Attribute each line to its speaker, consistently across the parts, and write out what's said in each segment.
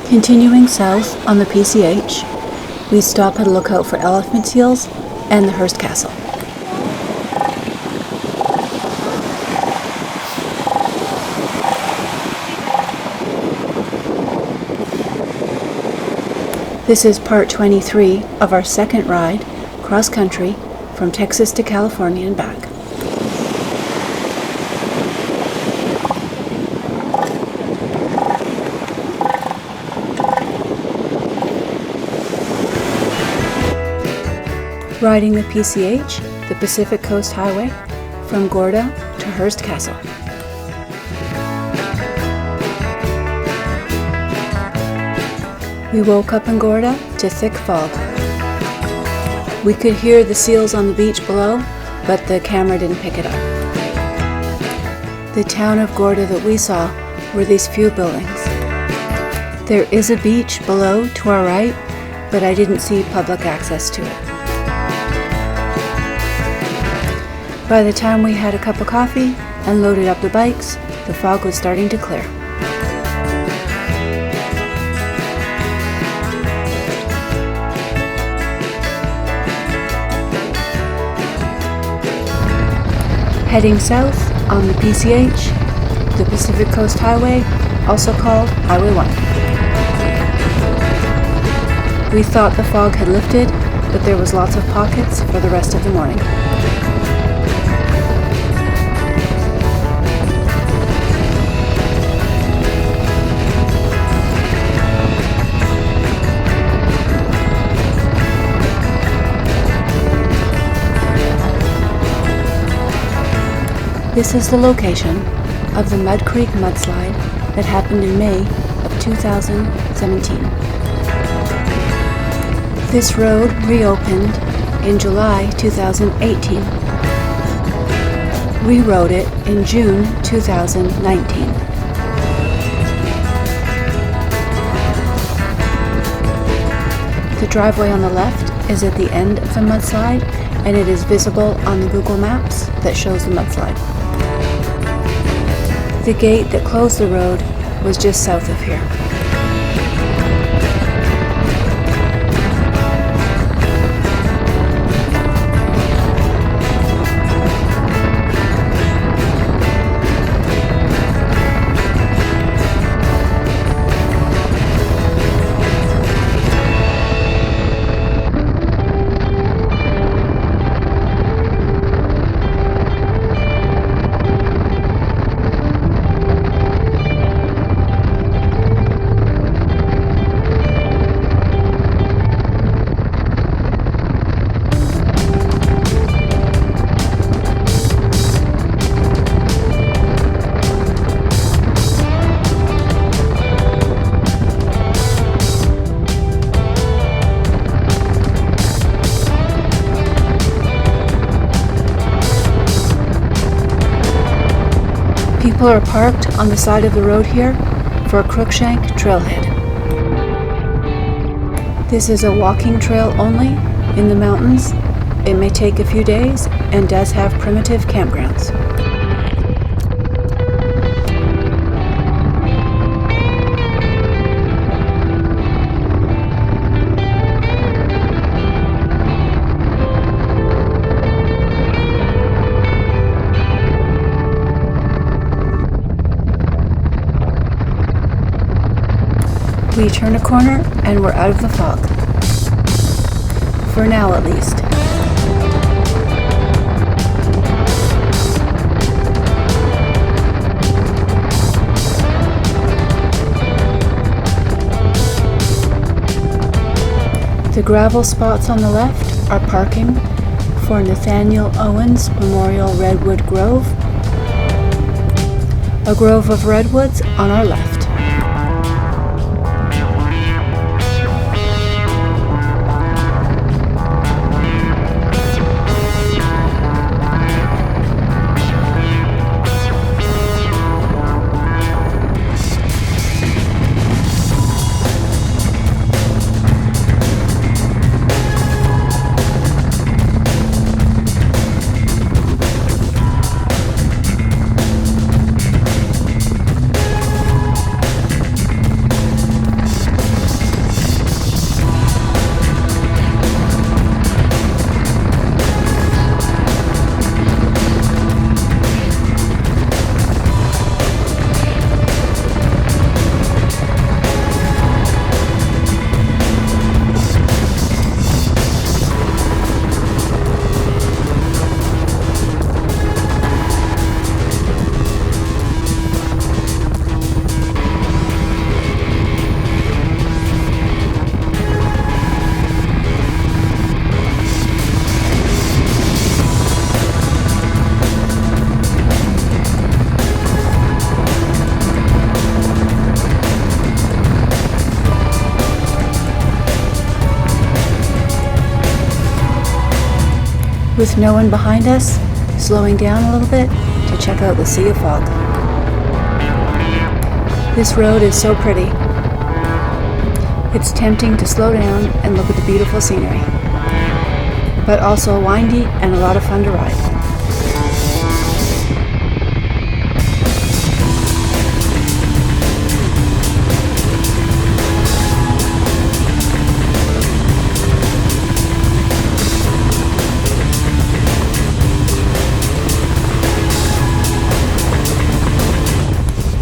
Speaker 1: Continuing south on the PCH, we stop at a lookout for elephant seals and the Hearst Castle. This is part 23 of our second ride cross-country from Texas to California and back. Riding the PCH, the Pacific Coast Highway, from Gorda to Hearst Castle. We woke up in Gorda to thick fog. We could hear the seals on the beach below, but the camera didn't pick it up. The town of Gorda that we saw were these few buildings. There is a beach below to our right, but I didn't see public access to it. By the time we had a cup of coffee and loaded up the bikes, the fog was starting to clear. Heading south on the PCH, the Pacific Coast Highway, also called Highway 1. We thought the fog had lifted, but there was lots of pockets for the rest of the morning. This is the location of the Creek Mudslide that happened in May of 2017. This road reopened in July 2018. We rode it in June 2019. The driveway on the left is at the end of the mudslide, and it is visible on the Google Maps that shows the mudslide. The gate that closed the road was just south of here. People are parked on the side of the road here for a Cruickshank Trailhead. This is a walking trail only in the mountains. It may take a few days and does have primitive campgrounds. We turn a corner and we're out of the fog. For now, at least. The gravel spots on the left are parking for Nathaniel Owens Memorial Redwood Grove, a grove of redwoods on our left. With no one behind us, slowing down a little bit to check out the sea of fog. This road is so pretty. It's tempting to slow down and look at the beautiful scenery, but also windy and a lot of fun to ride.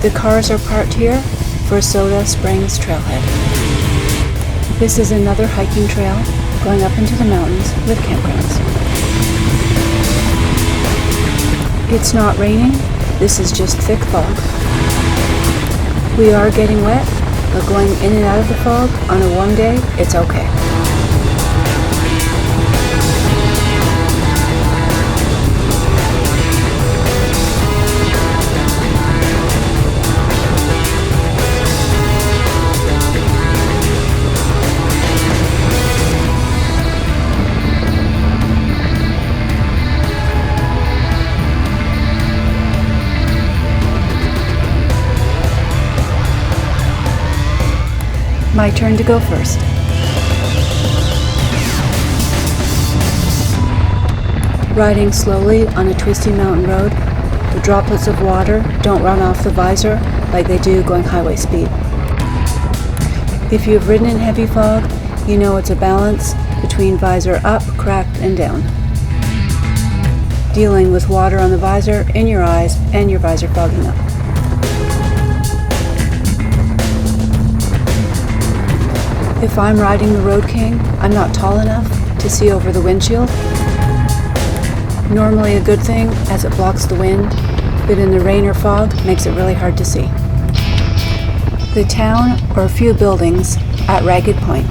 Speaker 1: The cars are parked here for Soda Springs Trailhead. This is another hiking trail going up into the mountains with campgrounds. It's not raining, this is just thick fog. We are getting wet, but going in and out of the fog on a warm day, it's okay. My turn to go first. Riding slowly on a twisty mountain road, the droplets of water don't run off the visor like they do going highway speed. If you've ridden in heavy fog, you know it's a balance between visor up, cracked, and down. Dealing with water on the visor, in your eyes, and your visor fogging up. If I'm riding the Road King, I'm not tall enough to see over the windshield. Normally a good thing as it blocks the wind, but in the rain or fog makes it really hard to see. The town, or a few buildings, at Ragged Point.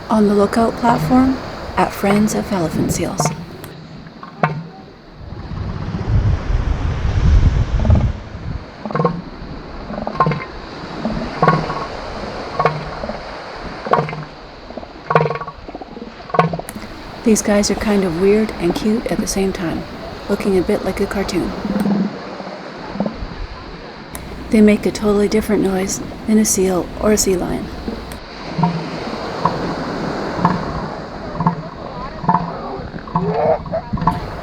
Speaker 1: On the lookout platform at Friends of Elephant Seals. These guys are kind of weird and cute at the same time, looking a bit like a cartoon. They make a totally different noise than a seal or a sea lion.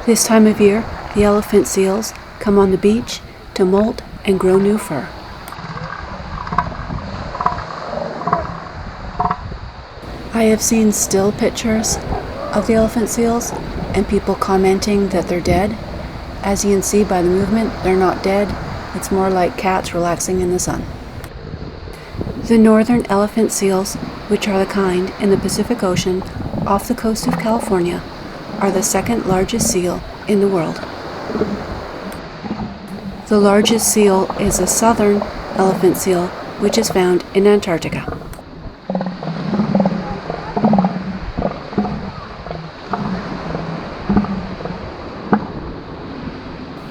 Speaker 1: This time of year, the elephant seals come on the beach to molt and grow new fur. I have seen still pictures of the elephant seals and people commenting that they're dead. As you can see by the movement, they're not dead. It's more like cats relaxing in the sun. The northern elephant seals, which are the kind in the Pacific Ocean off the coast of California, are the second largest seal in the world. The largest seal is a southern elephant seal, which is found in Antarctica.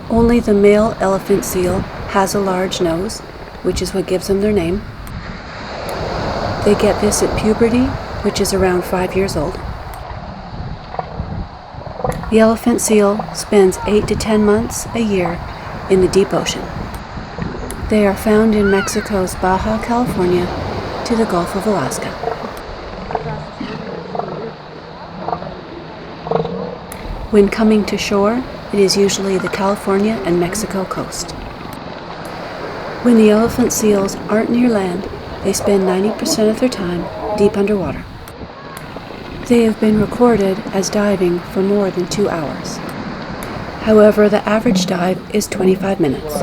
Speaker 1: Only the male elephant seal has a large nose, which is what gives them their name. They get this at puberty, which is around 5 years old. The elephant seal spends 8 to 10 months a year in the deep ocean. They are found in Mexico's Baja California to the Gulf of Alaska. When coming to shore, it is usually the California and Mexico coast. When the elephant seals aren't near land, they spend 90% of their time deep underwater. They have been recorded as diving for more than 2 hours. However, the average dive is 25 minutes.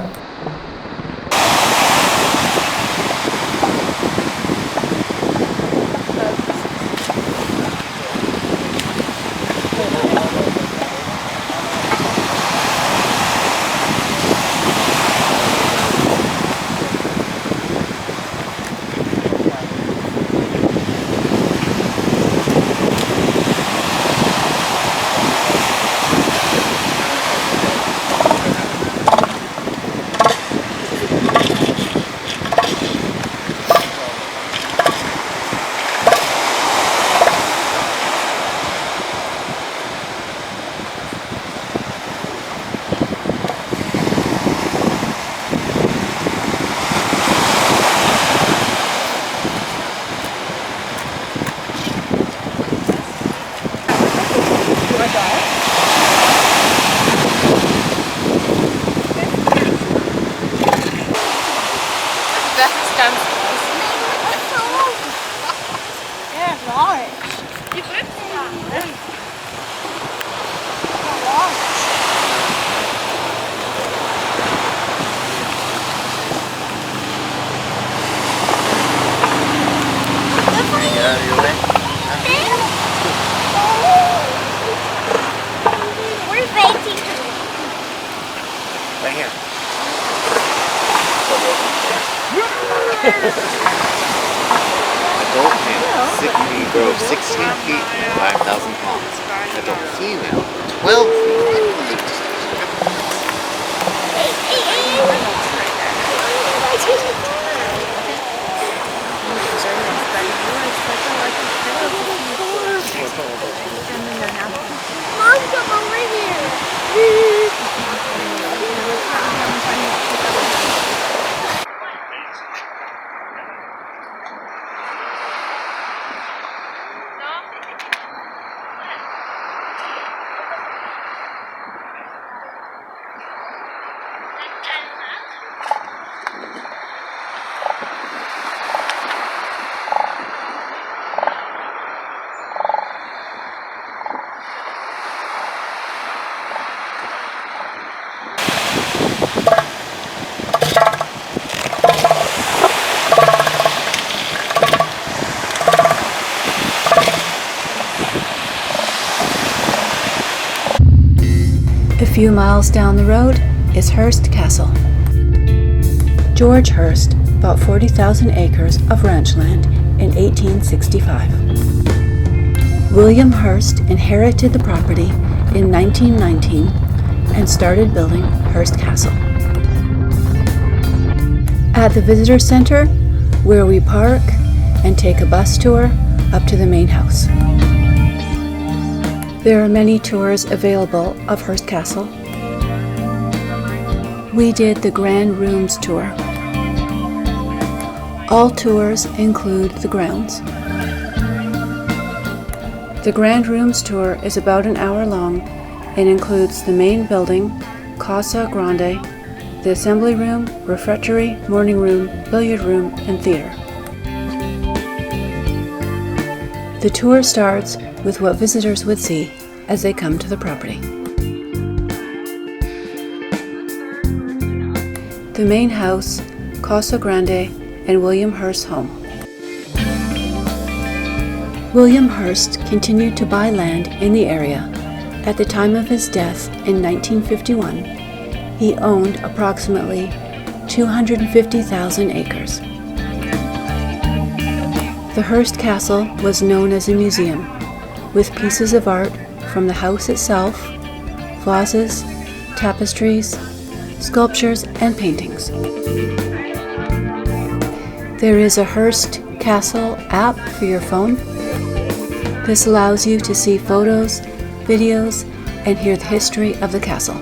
Speaker 2: Where's Baby?
Speaker 3: Right here. Adult male, grow 16 feet and 5,000 pounds. Adult female, 12 feet.
Speaker 2: Mom, come over here.
Speaker 1: A few miles down the road is Hearst Castle. George Hearst bought 40,000 acres of ranch land in 1865. William Hearst inherited the property in 1919 and started building Hearst Castle. At the visitor center, where we park and take a bus tour up to the main house. There are many tours available of Hearst Castle. We did the Grand Rooms tour. All tours include the grounds. The Grand Rooms tour is about an hour long and includes the main building, Casa Grande, the assembly room, refectory, morning room, billiard room, and theater. The tour starts with what visitors would see as they come to the property. The main house, Casa Grande, and William Hearst's home. William Hearst continued to buy land in the area. At the time of his death in 1951, he owned approximately 250,000 acres. The Hearst Castle was known as a museum, with pieces of art from the house itself, vases, tapestries, sculptures, and paintings. There is a Hearst Castle app for your phone. This allows you to see photos, videos, and hear the history of the castle.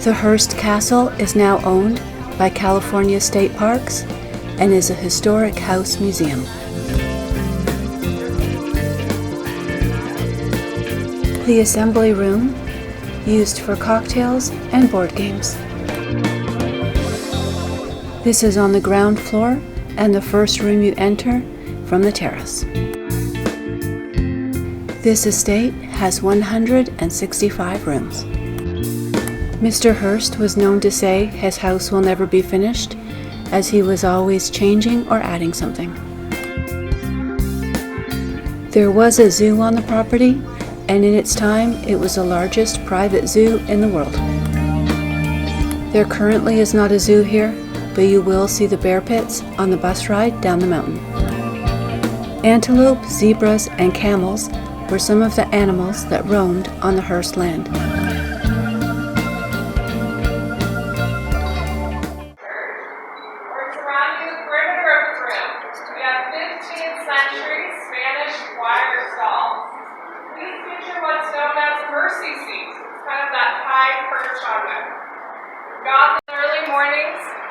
Speaker 1: The Hearst Castle is now owned by California State Parks and is a historic house museum. The assembly room, used for cocktails and board games. This is on the ground floor and the first room you enter from the terrace. This estate has 165 rooms. Mr. Hearst was known to say his house will never be finished, as he was always changing or adding something. There was a zoo on the property, and in its time it was the largest private zoo in the world. There currently is not a zoo here, but you will see the bear pits on the bus ride down the mountain. Antelope, zebras, and camels were some of the animals that roamed on the Hearst land.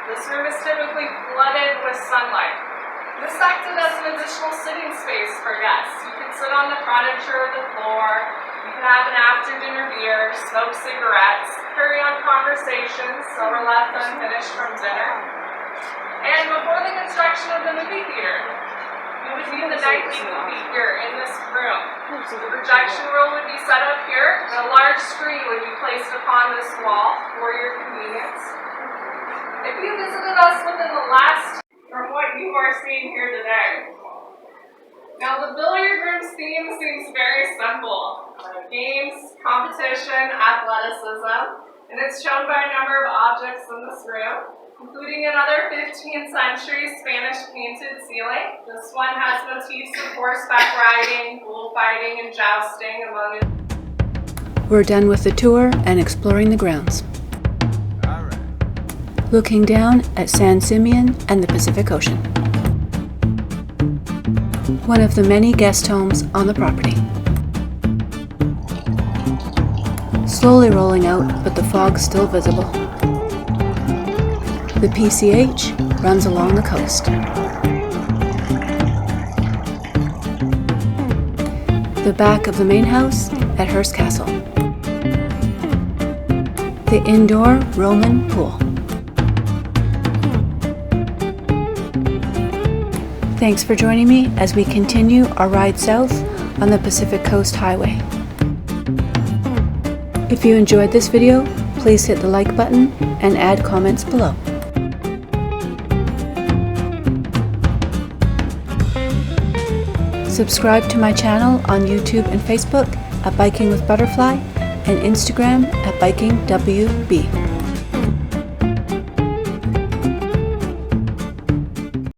Speaker 4: This room is typically flooded with sunlight. This acted as an additional sitting space for guests. You can sit on the furniture or the floor, you can have an after-dinner beer, smoke cigarettes, carry on conversations over left unfinished from dinner. And before the construction of the movie theater, you would view the nightly movie here in this room. The projection room would be set up here, and a large screen would be placed upon this wall for your convenience. If you visited us within the last, from what you are seeing here today, now the billiard room's theme seems very simple. Games, competition, athleticism, and it's shown by a number of objects in this room, including another 15th century Spanish painted ceiling. This one has motifs of horseback riding, bullfighting, and jousting among it.
Speaker 1: We're done with the tour and exploring the grounds. Looking down at San Simeon and the Pacific Ocean. One of the many guest homes on the property. Slowly rolling out, but the fog's still visible. The PCH runs along the coast. The back of the main house at Hearst Castle. The indoor Roman pool. Thanks for joining me as we continue our ride south on the Pacific Coast Highway. If you enjoyed this video, please hit the like button and add comments below. Subscribe to my channel on YouTube and Facebook at Biking with Butterfly and Instagram at BikingWB.